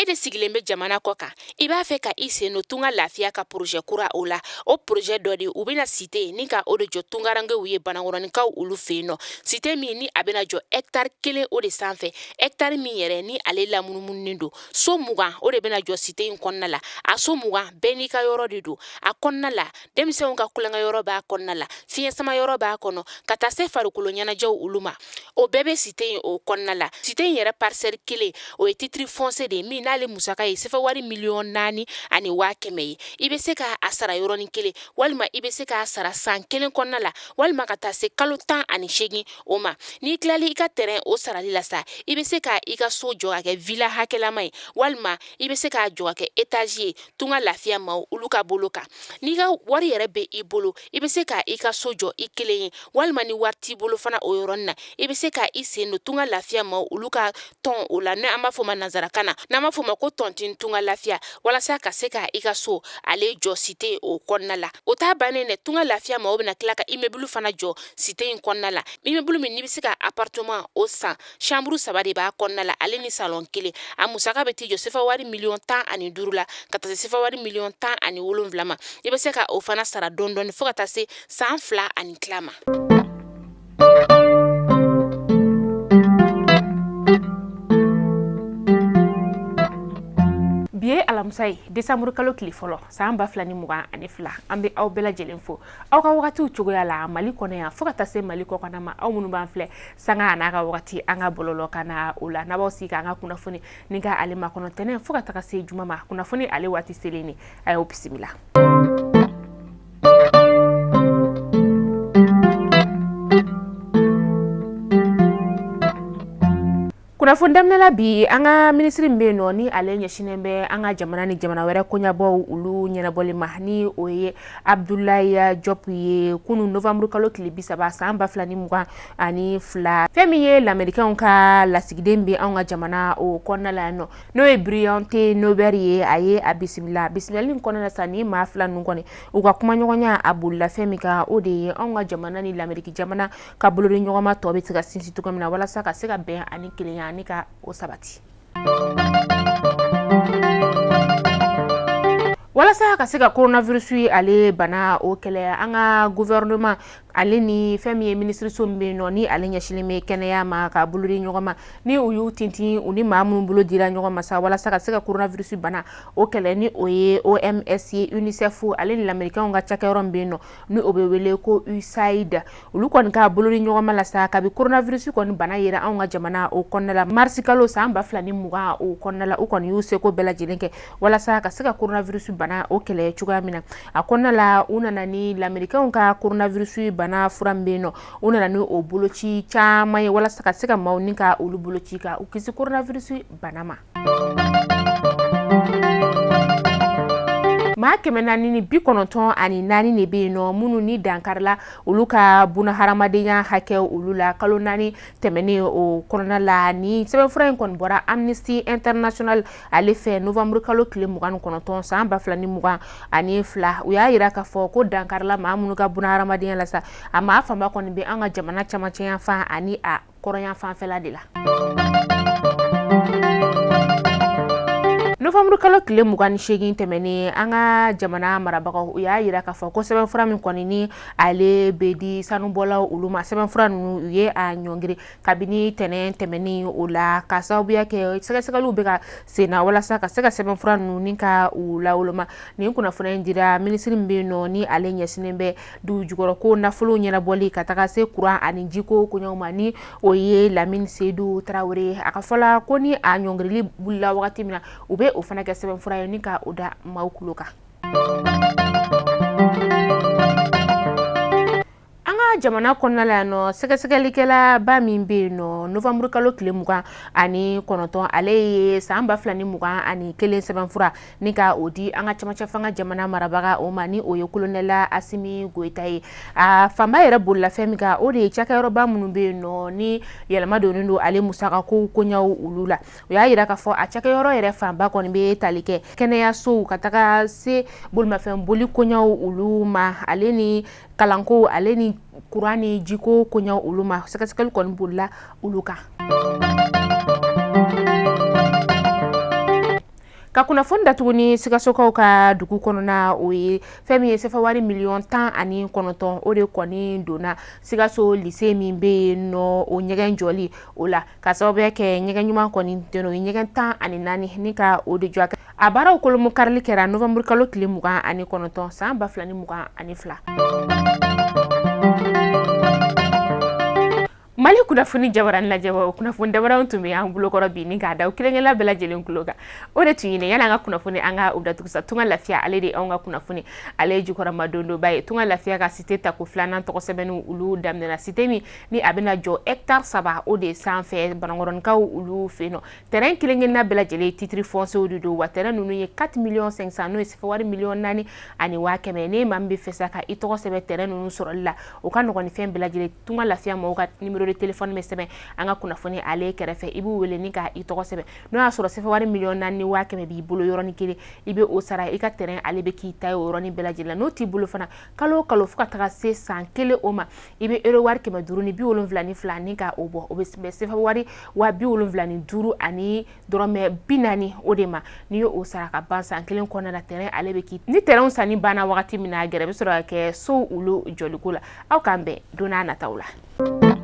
e de sigilen bɛ jamana kɔ kan I b'a fɛ ka I sen no tunga lafiya ka projet kura o la o projet dɔ de u bɛna cité ni ka o de jɔ tungarangew ye banakɔrɔnikaw olu fɛ yen nɔ cité min ni a bɛna jɔ hectare 1 o de sanfɛ hectare min yɛrɛ ni ale lamunumunen don so 20 o de bɛna jɔ cité in kɔnɔna la a so 20 bɛɛ n'i ka yɔrɔ de don a kɔnɔna la denmisɛnw ka kulonkɛ yɔrɔ b'a kɔnɔna la fiɲɛ sama yɔrɔ b'a kɔnɔ ka taa se farikolo ɲɛnajɛw olu ma o bɛɛ bɛ cité in o kɔnɔna la cité in yɛrɛ parcelle 1 o ye titre foncier de min n'ale musaka ye sefa wari 4,400,000 ani 100,000 ye I bɛ se ka a sara yɔrɔnin kelen walima I bɛ se ka sara san 1 kɔnɔna la walima ka taa se kalo 18 o ma n'i tilali I ka terrain o sarali la sa I bɛ se ka I ka so jɔ ka kɛ villa hakɛlama ye walima I bɛ se ka jɔ ka kɛ étage ye tunga lafiya ma olu ka bolo kan n'i ka wari yɛrɛ bɛ I bolo I bɛ se ka I ka so jɔ I kelen ye walima ni wari t'i bolo fana o yɔrɔnin na I bɛ se ka I sen no tunga lafiya ma olu ka tɔn o la n'an b'a fɔ ma nanzarakan na n'an b'a fɔ ma ko tɔntin tunga lafiya walasa ka se ka I ka so ale jɔ cité o kɔnɔna la o t'a bannen dɛ tunga lafiya ma o bɛna tila ka immeuble fana jɔ cité in kɔnɔna la immeuble min n'i bɛ se ka appartement o san chambre 3 de b'a kɔnɔna la ale ni salon 1 a musaka bɛ t'i jɔ sefa wari 15,000,000 la ka taa se sefa wari 17,000,000 ma I bɛ se ka o fana sara dɔɔni fo ka taa se san 2 ani tila ma. Bi ye alamisa ye décembre kalo tile fɔlɔ san 2022 an bɛ aw bɛɛ lajɛlen fo aw ka wagatiw cogoya la Mali kɔnɔ yan fo ka taa se Mali kɔkan ma aw minnu b'an filɛ sanga n'a ka wagati an ka bɔlɔlɔ kan na o la n'a b'aw sigi k'an ka kunnafoni ni ka ale makɔnɔ tɛnɛ fo ka taga se juma ma kunnafoni ale waati selen ni a y'o bisimila. Kunnafoni daminɛla bi an ka ministre min bɛ yen nɔ ni ale ɲɛsinnen bɛ an ka jamana ni jamana wɛrɛ koɲɛbɔw olu ɲɛnabɔli ma ni o ye Abdoulaye Diop ye kunu novembre kalo tile 30 san 2022 fɛn min ye lamɛrikɛnw ka lasigiden bɛ an ka jamana o kɔnɔna la yan nɔ n'o ye Brillante Nobert ye a ye a bisimila bisimilali kɔnɔna la sa ni maa fila ninnu kɔni u ka kumaɲɔgɔnya a bolila fɛn min kan o de ye an ka jamana ni lamɛriki jamana ka bolodi ɲɔgɔnma tɔ bɛ se ka sinsin cogo min na walasa ka se ka bɛn ani kelenya ni ka o sabati. Walasa ka se ka coronavirus ale bana o kɛlɛ an ka gouvernement ale ni fɛn min ye ministre so min bɛ yen nɔ ni ale ɲɛsinnen bɛ kɛnɛya ma ka bolodi ɲɔgɔn ma ni u y'u tintin u ni maa minnu bolo dira ɲɔgɔn ma sa walasa ka se ka coronavirus bana o kɛlɛ ni o ye OMS ye UNICEF ale ni lamɛrikɛnw ka cakɛyɔrɔ min bɛ yen nɔ ni o bɛ wele ko USAID olu kɔni ka bolodi ɲɔgɔn ma la sa kabi coronavirus kɔni bana yera anw ka jamana o kɔnɔna la mars kalo san 2020 o kɔnɔna la u kɔni y'u seko bɛɛ lajɛlen kɛ walasa ka se ka coronavirus bana o kɛlɛ cogoya min na a kɔnɔna la u nana ni lamɛrikɛnw ka coronavirus bana fura min bɛ yen nɔ u nana ni o boloci caman ye walasa ka se ka maaw ni ka olu boloci ka u kisi coronavirus bana ma. Maa 494 de bɛ yen nɔ minnu ni dankarila olu ka bunahadamadenya hakɛ olu la kalo 4 tɛmɛnen o kɔnɔna la ni sɛbɛnfura in kɔni bɔra Amnesty International ale fɛ novembre kalo tile 29 san 2022 u y'a yira k'a fɔ ko dankarila maa minnu ka bunahadamadenya la sa a maa fanba kɔni bɛ an ka jamana camancɛ yanfan ani a kɔrɔnyan fanfɛla de la. Novembre kalo tile 28 tɛmɛnen an ka jamana marabagaw u y'a yira k'a fɔ ko sɛbɛnfura min kɔni ni ale bɛ di sanubɔlaw olu ma sɛbɛnfura ninnu u ye a ɲɔngiri kabini tɛnɛn tɛmɛnen o la ka sababuya kɛ sɛgɛsɛgɛliw bɛ ka senna walasa ka se ka sɛbɛnfura ninnu ni ka u lawoloma nin kunnafoniya in dira ministre min bɛ yen nɔ ni ale ɲɛsinnen bɛ du jukɔrɔ ko nafolo ɲɛnabɔli ka taga se courant ani jiko koɲɛw ma ni o ye Lamine Seydou Traoré a ka fɔla ko ni a ɲɔngirili wulila wagati min na u bɛ o fana kɛ sɛbɛnfura ye ni ka o da maaw kulo kan. Jamana kɔnɔna la nɔ sɛgɛsɛgɛlikɛla ba min bɛ yen nɔ novembre kalo tile 29 ale ye san 2021 sɛbɛnfura ni ka o di an ka camancɛ fanga jamana marabaga o ma ni o ye kolonɛla Asimi Goita ye a fanba yɛrɛ bolila fɛn min kan o de ye cakɛyɔrɔba minnu bɛ yen nɔ ni yɛlɛma donnen don ale musaka ko koɲɛw olu la u y'a yira k'a fɔ a cakɛyɔrɔ yɛrɛ fanba kɔni bɛ tali kɛ kɛnɛyasow ka taga se bolimafɛn boli koɲɛw olu ma ale ni kalanko ale ni courant ni jiko koɲɛw olu ma sɛgɛsɛgɛli kɔni bolila olu kan. ka kunnafoni datuguni Sikasokaw ka dugu kɔnɔna o ye fɛn min ye sɛfɛwari miliyɔn 19 o de kɔni donna Sikaso lycée min bɛ yen nɔ o ɲɛgɛn jɔli o la ka sababuya kɛ ɲɛgɛn ɲuman kɔni den o ye ɲɛgɛn 14 ni ka o de jɔ a baaraw kolomo karili kɛra novembre kalo tile 29 san 2022. Mali kunnafoni jabaran lajɛbɔ o kunnafoni dabaranw tun bɛ an bolokɔrɔ bi ni k'a da kelenkelenla bɛɛ lajɛlen tulo kan o de tun ɲini yana an ka kunnafoni an ka u datugu sa Tunga Lafiya ale de anw ka kunnafoni ale ye jukɔrɔma dondoba ye Tunga Lafiya ka cité tako filanan tɔgɔ sɛbɛnni olu daminɛna cité min ni a bɛna jɔ hectare 3 o de sanfɛ Banangɔrɔnikaw olu fɛ yen nɔ terrain kelenkelenna bɛɛ lajɛlen titre foncier de don wa terrain ninnu ye 4 500 000 n'o ye sɛfɛwari miliyɔn 4 ani 500,000 ne maa min bɛ fɛ sa ka i tɔgɔ sɛbɛn terrain ninnu sɔrɔli la o ka nɔgɔn ni fɛn bɛɛ lajɛlen Tunga Lafiya mɔgɔw ka numéro de téléphone bɛ sɛbɛn an ka kunnafoni ale kɛrɛfɛ i b'u wele ni ka i tɔgɔ sɛbɛn n'o y'a sɔrɔ sɛfɛwari miliyɔn 4 ni 500,000 b'i bolo yɔrɔnin kelen i bɛ o sara i ka terrain ale bɛ k'i ta ye o yɔrɔnin bɛɛ lajɛlen n'o t'i bolo fana kalo o kalo fo ka taga se san 1 o ma i bɛ euro wari 572 ni ka o bɔ o bɛ sɛfɛwari 75 ani dɔrɔmɛ 40 o de ma n'i ye o sara ka ban san 1 kɔnɔna na terrain ale bɛ k'i ni terrain sanni banna wagati min na gɛrɛ bɛ sɔrɔ ka kɛ so olu jɔliko la aw k'an bɛn don n'a nataw la.